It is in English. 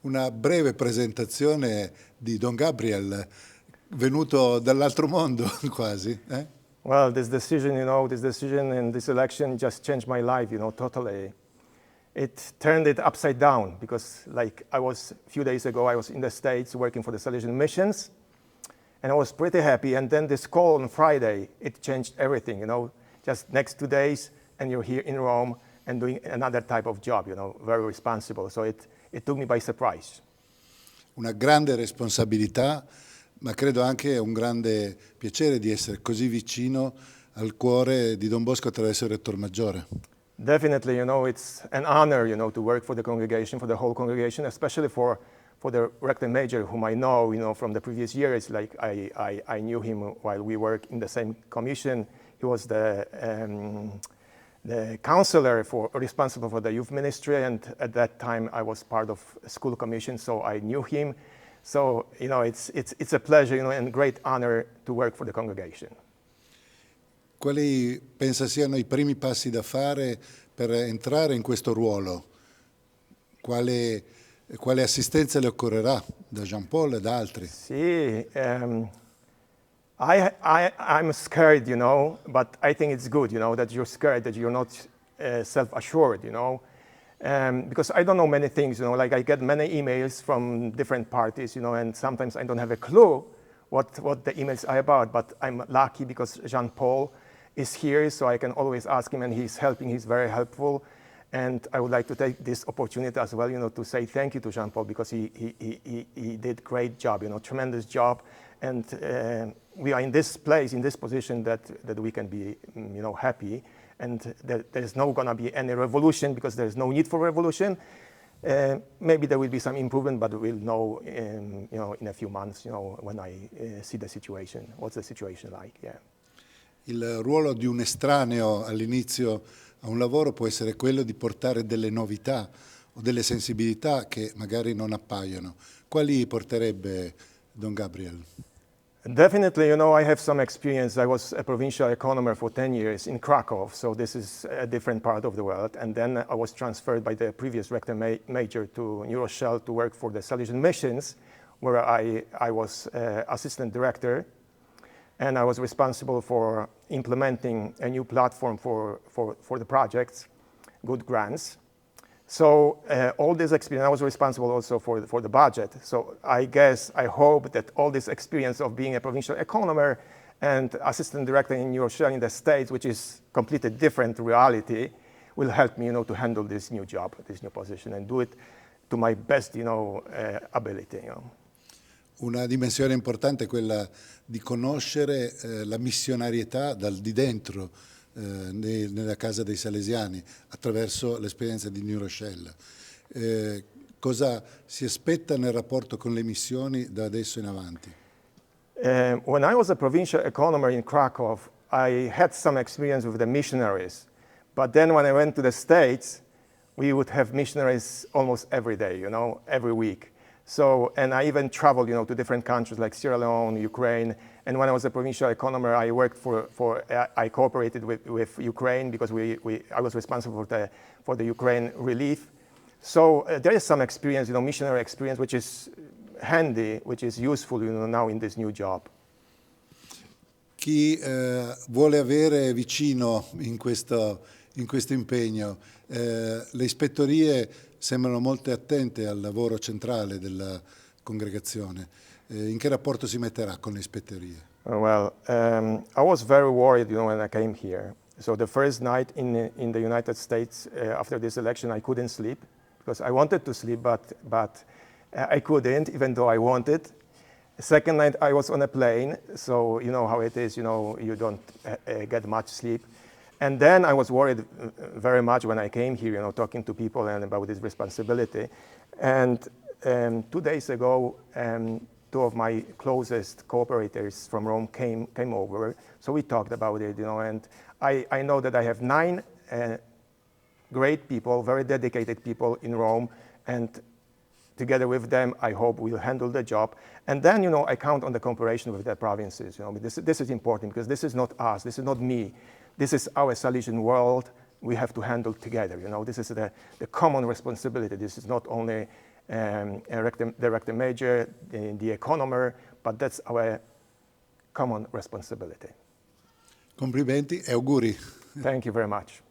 Una breve presentazione di Don Gabriel, venuto dall'altro mondo quasi. Well, this decision and this election just changed my life, totally. It turned it upside down because a few days ago, I was in the States working for the Salesian missions, and I was pretty happy. And then this call on Friday, it changed everything, just next 2 days, and you're here in Rome and doing another type of job, very responsible. So it took me by surprise. Una grande responsabilità, ma credo anche un grande piacere di essere così vicino al cuore di Don Bosco attraverso il Rettor Maggiore. Definitely, it's an honor, to work for the congregation, for the whole congregation, especially for the rector major, whom I know, from the previous years. Like I knew him while we worked in the same commission. He was the counselor responsible for the youth ministry, and at that time I was part of a school commission, so I knew him. So, it's a pleasure, and great honor to work for the congregation. Quali pensa siano i primi passi da fare per entrare in questo ruolo? Quale assistenza le occorrerà da Jean Paul e da altri? Sì, I'm scared, but I think it's good, that you're scared, that you're not self-assured, because I don't know many things, like I get many emails from different parties, and sometimes I don't have a clue what the emails are about, but I'm lucky because Jean Paul is here, so I can always ask him, and he's helping, he's very helpful. And I would like to take this opportunity as well, to say thank you to Jean Paul, because he did great job, tremendous job. And we are in this place, in this position that we can be, happy. And there's not going to be any revolution because there's no need for revolution. Maybe there will be some improvement, but we'll know, in a few months, when I see the situation. What's the situation like? Yeah. Il ruolo di un estraneo all'inizio a un lavoro può essere quello di portare delle novità o delle sensibilità che magari non appaiono. Quali porterebbe Don Gabriel? Definitely, I have some experience. I was a provincial economer for 10 years in Krakow, so this is a different part of the world. And then I was transferred by the previous rector major to New Rochelle to work for the Salesian missions, where I was assistant director. And I was responsible for implementing a new platform for the projects, good grants. So all this experience, I was responsible also for the budget. So I hope that all this experience of being a provincial economer and assistant director in New Rochelle in the States, which is completely different reality, will help me, to handle this new job, this new position, and do it to my best, ability. Una dimensione importante è quella di conoscere la missionarietà di dentro nella casa dei Salesiani attraverso l'esperienza di New Rochelle. Cosa si aspetta nel rapporto con le missioni da adesso in avanti? When I was a provincial economer in Krakow, I had some experience with the missionaries. But then when I went to the States, we would have missionaries almost every day, every week. So, and I even traveled, to different countries like Sierra Leone, Ukraine. And when I was a provincial economer, I worked I cooperated with Ukraine because I was responsible for the Ukraine relief. So there is some experience, missionary experience, which is handy, which is useful, now in this new job. Chi vuole avere vicino in questo impegno, le ispettorie sembrano molto attente al lavoro centrale della congregazione. In che rapporto si metterà con le ispettorie? Well, I was very worried, when I came here. So the first night in the United States after this election, I couldn't sleep because I wanted to sleep, but I couldn't, even though I wanted. The second night, I was on a plane, so you know how it is. You don't get much sleep. And then I was worried very much when I came here, talking to people and about this responsibility. And 2 days ago, two of my closest cooperators from Rome came over. So we talked about it, and I know that I have 9 great people, very dedicated people in Rome, and together with them, I hope we'll handle the job. And then, I count on the cooperation with the provinces. This is important because this is not us, this is not me. This is our Salesian world we have to handle together. This is the common responsibility. This is not only director major, the Economo, but that's our common responsibility. Complimenti e auguri. Thank you very much.